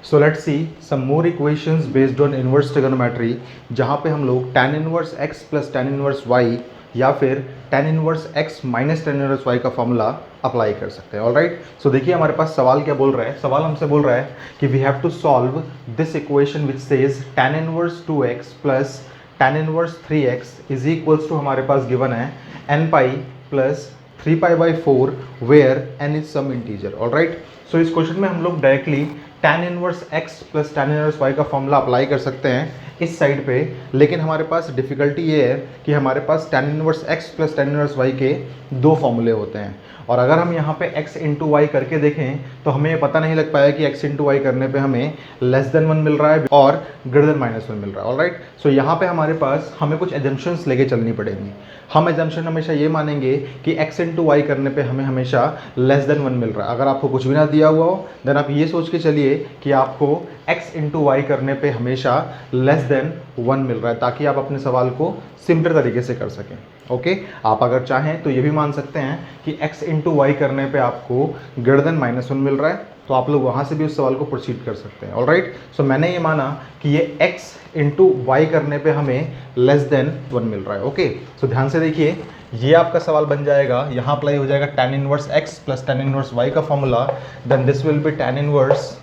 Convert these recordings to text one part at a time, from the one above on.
So let's see some more equations based on inverse trigonometry, जहाँ पे हम लोग tan inverse x plus tan inverse y या फिर tan inverse x minus tan inverse y का formula apply कर सकते हैं। ऑलराइट, सो देखिए हमारे पास सवाल क्या बोल रहा है। सवाल हमसे बोल रहा है कि we have to solve this equation which says tan inverse 2x plus tan inverse 3x is equals to, हमारे पास गिवन है n pi plus 3π/4 where n is some integer. Alright, so इस क्वेश्चन में हम लोग directly tan inverse x plus tan inverse y का formula apply कर सकते हैं इस साइड पे, लेकिन हमारे पास डिफ़िकल्टी ये है कि हमारे पास tan inverse x plus tan inverse y के दो फॉर्मूले होते हैं, और अगर हम यहाँ पे x इंटू वाई करके देखें तो हमें ये पता नहीं लग पाया कि x इंटू वाई करने पे हमें लेस देन 1 मिल रहा है और ग्रेटर देन -1 मिल रहा है। ऑलराइट, सो यहाँ पे हमारे पास हमें कुछ एजम्पशंस लेके चलनी पड़ेंगी। हम एजम्पशन हमेशा ये मानेंगे कि x इंटू वाई करने पे हमें हमेशा लेस देन 1 मिल रहा है। अगर आपको कुछ भी ना दिया हुआ हो देन आप ये सोच के चलिए कि आपको x इंटू वाई करने पे हमेशा लेस देन 1 मिल रहा है, ताकि आप अपने सवाल को सिंपल तरीके से कर सकें। ओके, आप अगर चाहें तो ये भी मान सकते हैं कि x इंटू वाई करने पे आपको ग्रेटर देन -1 मिल रहा है, तो आप लोग वहाँ से भी उस सवाल को प्रोसीड कर सकते हैं। ऑलराइट, सो मैंने ये माना कि ये x इंटू वाई करने पे हमें लेस देन 1 मिल रहा है। ओके, सो ध्यान से देखिए, ये आपका सवाल बन जाएगा, यहाँ अप्लाई हो जाएगा tan inverse x plus tan inverse y का formula, then this will be tan inverse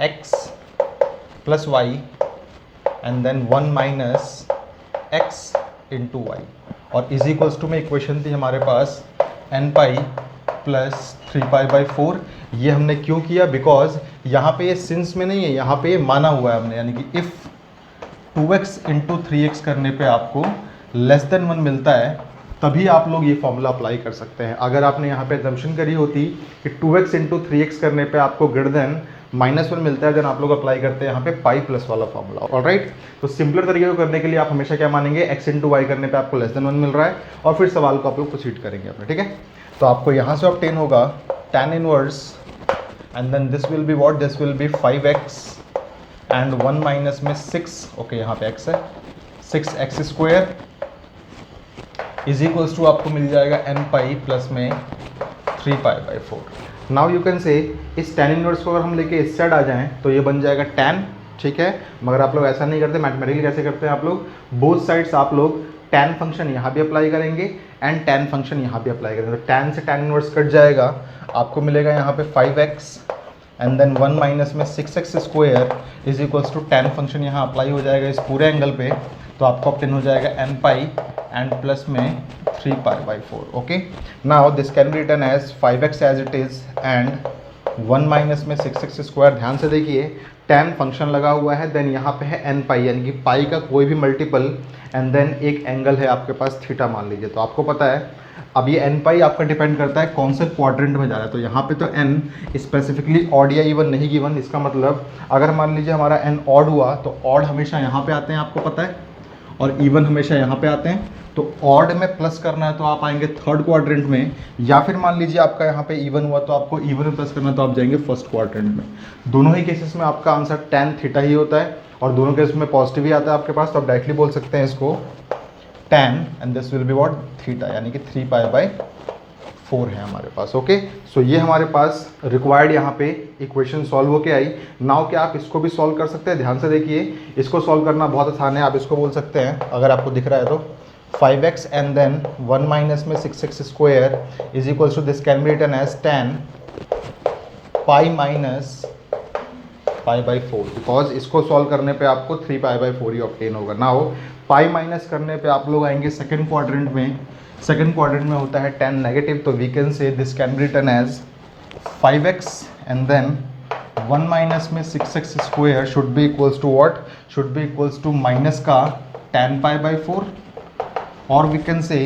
x plus y and then 1 minus x into y, और इज इक्वल्स टू में इक्वेशन थी हमारे पास n पाई प्लस 3π/4। ये हमने क्यों किया, बिकॉज यहाँ पे ये सिंस में नहीं है, यहाँ पे ये माना हुआ है हमने, यानी कि इफ़ 2x इंटू 3x करने पे आपको लेस देन 1 मिलता है तभी आप लोग ये फॉर्मूला अप्लाई कर सकते हैं। अगर आपने यहाँ पे एजम्पशन करी होती कि 2x इंटू 3x करने पे आपको ग्रेटर देन -1 मिलता है, देन आप लोग अप्लाई करते हैं यहाँ पे पाई प्लस वाला फॉर्मूला। ऑलराइट, तो सिंपलर तरीके को करने के लिए आप हमेशा क्या मानेंगे, x इंटू वाई करने पे आपको लेस देन 1 मिल रहा है, और फिर सवाल को आप लोग प्रोसीड करेंगे अपने। ठीक है, तो आपको यहाँ से ऑब्टेन होगा tan inverse and then this will be what, this will be 5x and 1 minus में 6, ओके यहाँ पे x है, 6x square is equals to आपको मिल जाएगा n पाई प्लस में 3π/4। नाउ यू कैन से इस tan इनवर्स को अगर हम लेके इस साइड आ जाएं तो ये बन जाएगा tan, ठीक है, मगर आप लोग ऐसा नहीं करते, मैथमेटिकली कैसे करते हैं आप लोग, बोथ साइड्स आप लोग tan फंक्शन यहाँ भी अप्लाई करेंगे एंड tan फंक्शन यहाँ भी अप्लाई करेंगे, तो tan से tan इनवर्स कट जाएगा, आपको मिलेगा यहाँ पे 5x एंड देन 1 माइनस में 6x square is equals to tan function यहाँ अप्लाई हो जाएगा इस पूरे एंगल पे, तो आपको ऑब्टेन हो जाएगा n पाई एंड प्लस में 3π/4। Okay, now this can be written as 5x as it is and 1 minus में 6x स्क्वायर। ध्यान से देखिए, tan फंक्शन लगा हुआ है, देन यहाँ पे है n पाई, यानी कि पाई का कोई भी मल्टीपल, एंड देन एक एंगल है आपके पास थीटा मान लीजिए। तो आपको पता है अब ये n पाई आपका डिपेंड करता है कौन से क्वाड्रेंट में जा रहा है, तो यहाँ पे तो n स्पेसिफिकली ऑड या इवन नहीं गिवन, इसका मतलब अगर मान लीजिए हमारा n ऑड हुआ तो ऑड हमेशा यहाँ पे आते हैं, आपको पता है, और इवन हमेशा यहाँ पे आते हैं। तो ऑड में प्लस करना है तो आप आएंगे थर्ड क्वाड्रेंट में, या फिर मान लीजिए आपका यहाँ पे इवन हुआ तो आपको इवन में प्लस करना है तो आप जाएंगे फर्स्ट क्वाड्रेंट में। दोनों ही केसेस में आपका आंसर tan थीटा ही होता है, और दोनों केसेस में पॉजिटिव ही आता है आपके पास, तो आप डायरेक्टली बोल सकते हैं इसको tan and this will be what, theta, यानी कि 3π/4 है हमारे पास। ओके, सो ये हमारे पास रिक्वायर्ड यहाँ पे इक्वेशन सॉल्व होके आई। नाउ क्या आप इसको भी सॉल्व कर सकते हैं, ध्यान से देखिए, इसको सॉल्व करना बहुत आसान है। आप इसको बोल सकते हैं, अगर आपको दिख रहा है तो 5x एंड देन 1 माइनस में 6x square is equals to this can be written as tan pi minus π/4, because इसको सॉल्व करने पे आपको 3π/4 ही ऑब्टेन होगा। नाउ पाई माइनस करने पे आप लोग आएंगे सेकंड क्वाड्रेंट में, सेकंड क्वाड्रेंट में होता है tan नेगेटिव, तो we can say this can be written as 5x and then 1 minus में 6x square should be equals to what, should be equals to minus का tan π/4, और we can से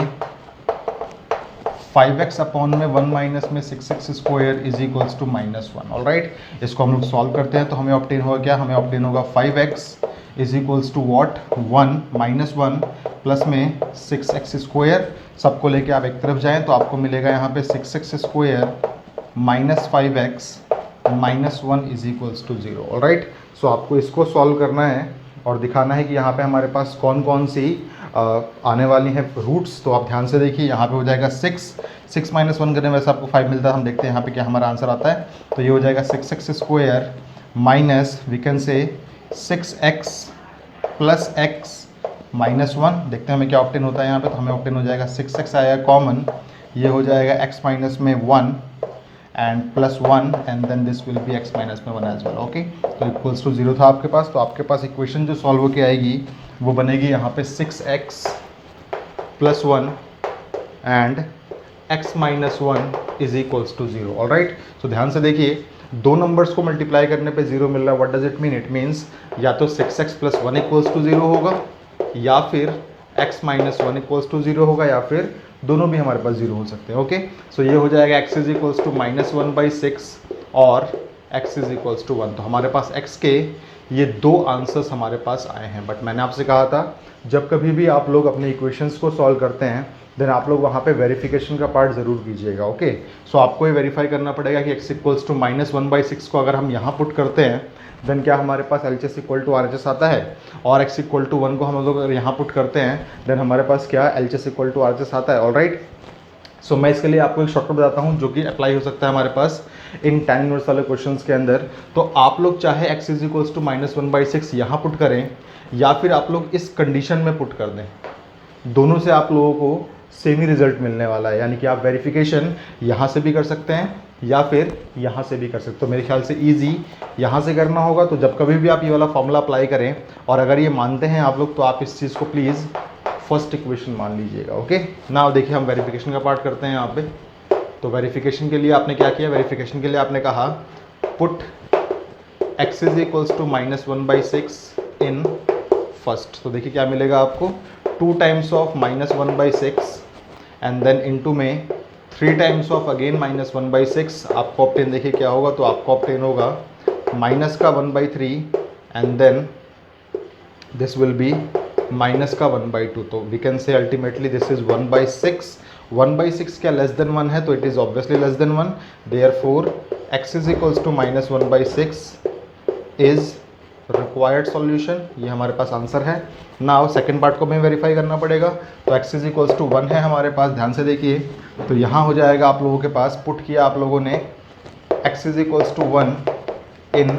5x upon में 1 minus में 6x square is equals to -1। Alright, इसको हम लोग solve करते हैं तो हमें ऑब्टेन होगा क्या, हमें ऑब्टेन होगा 5x is equals to what, 1 plus में 6x स्क्वायर, सबको लेके आप एक तरफ जाएं तो आपको मिलेगा यहाँ पे 6x square minus 5x minus 1 is equals to 0। Alright, so आपको इसको सॉल्व करना है और दिखाना है कि यहाँ पे हमारे पास कौन कौन सी आने वाली हैं रूट्स। तो आप ध्यान से देखिए, यहाँ पे हो जाएगा 6 माइनस 1 करने वैसे आपको 5 मिलता है, हम देखते हैं यहाँ पे क्या हमारा आंसर आता है। तो ये हो जाएगा 6x square minus we can से 6x प्लस x माइनस 1। देखते हैं हमें क्या ऑप्टेन होता है यहाँ पे। तो हमें ऑप्टेन हो जाएगा 6x आएगा कॉमन, ये हो जाएगा x माइनस में 1 and plus 1 and then this will be x minus में 1 एज वेल। ओके, तो इक्वल्स टू 0 था आपके पास। तो आपके पास इक्वेशन जो सॉल्व होके आएगी वो बनेगी यहाँ पे 6x plus 1 and x minus 1 is equals to 0। All right, तो ध्यान से देखिए, दो नंबर्स को मल्टीप्लाई करने पे 0 मिल रहा है। What does it mean? It means या तो 6x प्लस 1 इक्वल्स टू 0 होगा, या फिर x माइनस 1 इक्वल्स टू 0 होगा, या फिर दोनों भी हमारे पास 0 हो सकते हैं। ओके, सो ये हो जाएगा x is equals to minus 1/6 और x इज इक्वल्स टू 1। तो हमारे पास x के ये दो आंसर्स हमारे पास आए हैं। बट मैंने आपसे कहा था जब कभी भी आप लोग अपने इक्वेशंस को सॉल्व करते हैं देन आप लोग वहाँ पे वेरिफिकेशन का पार्ट ज़रूर कीजिएगा। ओके, सो आपको ये वेरीफाई करना पड़ेगा कि x इक्वल्स टू माइनस 1/6 को अगर हम यहाँ पुट करते हैं देन क्या हमारे पास LHS इक्वल टू RHS आता है, और x इक्वल टू 1 को हम लोग अगर यहाँ पुट करते हैं देन हमारे पास क्या LHS इक्वल टू RHS आता है। ऑल राइट, सो मैं इसके लिए आपको एक शॉर्टकट बताता हूँ जो कि अप्लाई हो सकता है हमारे पास इन tan इनवर्स वाले क्वेश्चंस के अंदर। तो आप लोग चाहे x is equals to minus 1/6 यहाँ पुट करें, या फिर आप लोग इस कंडीशन में पुट कर दें, दोनों से आप लोगों को सेम ही रिजल्ट मिलने वाला है। यानी कि आप वेरिफिकेशन यहाँ से भी कर सकते हैं या फिर यहाँ से भी कर सकते हो। तो मेरे ख्याल से ईजी यहाँ से करना होगा। तो जब कभी भी आप ये वाला फॉर्मूला अप्लाई करें और अगर ये मानते हैं आप लोग, तो आप इस चीज़ को प्लीज़ फर्स्ट इक्वेशन मान लीजिएगा। ओके, नाउ देखिए हम वेरिफिकेशन का पार्ट करते हैं यहाँ पे। तो वेरिफिकेशन के लिए आपने क्या किया? वेरिफिकेशन के लिए आपने कहा put x is equals to minus 1/6 in first. तो देखिए क्या मिलेगा आपको, 2 times of minus 1/6 and then into में 3 टाइम्स ऑफ अगेन माइनस 1/6। आपको ऑप्टेन देखिए क्या होगा, तो आपको ऑप्टेन होगा माइनस का 1/3 and then this will be minus का 1/2। तो we can say ultimately this is 1/6। 1/6 क्या लेस देन 1 है, तो it is obviously less than 1। Therefore x is equals to minus 1/6 is required solution. ये हमारे पास आंसर है। नाउ सेकंड पार्ट को हमें वेरीफाई करना पड़ेगा। तो x इज इक्वल्स टू 1 है हमारे पास, ध्यान से देखिए। तो यहाँ हो जाएगा आप लोगों के पास, पुट किया आप लोगों ने x is equals to 1 in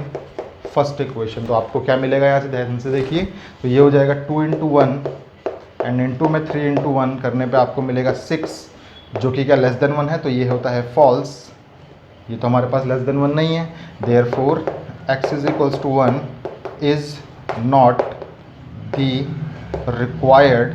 first equation. तो आपको क्या मिलेगा यहाँ से, ध्यान से देखिए। तो ये हो जाएगा 2 इंटू 1 एंड इंटू में 3 इंटू 1 करने पे आपको मिलेगा 6, जो कि क्या लेस देन 1 है। तो ये होता है फॉल्स, ये तो हमारे पास लेस देन 1 नहीं है। Therefore x is equals to 1 is not the required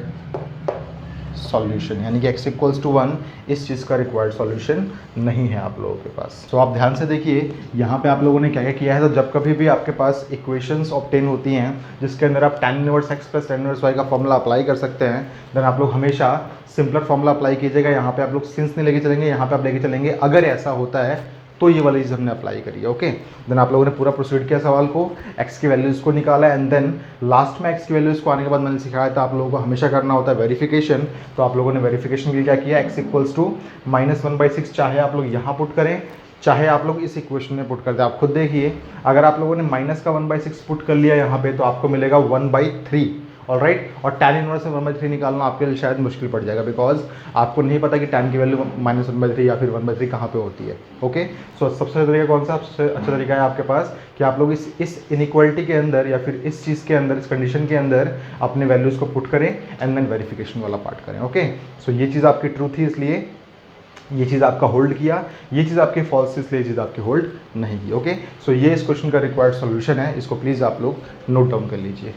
solution. यानी कि x इक्वल्स टू 1 इस चीज़ का रिक्वायर्ड सॉल्यूशन नहीं है आप लोगों के पास। तो आप ध्यान से देखिए यहाँ पे आप लोगों ने क्या क्या किया है। तो जब कभी भी आपके पास इक्वेशंस ऑब्टेन होती हैं जिसके अंदर आप tan inverse x plus tan inverse y का फॉर्मूला अप्लाई कर सकते हैं, देन आप लोग हमेशा सिंपलर फॉर्मूला अप्लाई कीजिएगा। यहाँ पे आप लोग सिंस नहीं लेके चलेंगे, यहाँ पे आप लेके चलेंगे अगर ऐसा होता है तो ये वाली चीज़ हमने अप्लाई करी है। ओके, देन आप लोगों ने पूरा प्रोसीड किया सवाल को, x की वैल्यूज़ को निकाला एंड देन लास्ट में x की वैल्यूज़ को आने के बाद मैंने सिखाया था आप लोगों को हमेशा करना होता है वेरिफिकेशन। तो आप लोगों ने वेरिफिकेशन के लिए क्या किया, x इक्वल्स टू माइनस 1/6 चाहे आप लोग यहाँ पुट करें चाहे आप लोग इस इक्वेशन में पुट कर दें। आप खुद देखिए, अगर आप लोगों ने माइनस का 1/6 पुट कर लिया यहाँ पे तो आपको मिलेगा 1/3। ऑल राइट, और tan इनवर्स से 1/3 निकालना आपके लिए शायद मुश्किल पड़ जाएगा, बिकॉज आपको नहीं पता कि tan की वैल्यू माइनस 1/3 या फिर 1/3 कहाँ पे होती है। ओके, सो सबसे अच्छा तरीका कौन सा, सबसे अच्छा तरीका है आपके पास कि आप लोग इस इनइक्वालिटी के अंदर या फिर इस चीज़ के अंदर, इस कंडीशन के अंदर अपने वैल्यूज़ को पुट करें एंड देन वेरिफिकेशन वाला पार्ट करें। ओके, सो ये चीज़ आपकी ट्रू थी इसलिए ये चीज़ आपका होल्ड किया, ये चीज़ आपकी फॉल्स इसलिए ये चीज़ आपकी होल्ड नहीं की। ओके, सो ये इस क्वेश्चन का रिक्वायर्ड सॉल्यूशन है, इसको प्लीज़ आप लोग नोट डाउन कर लीजिए।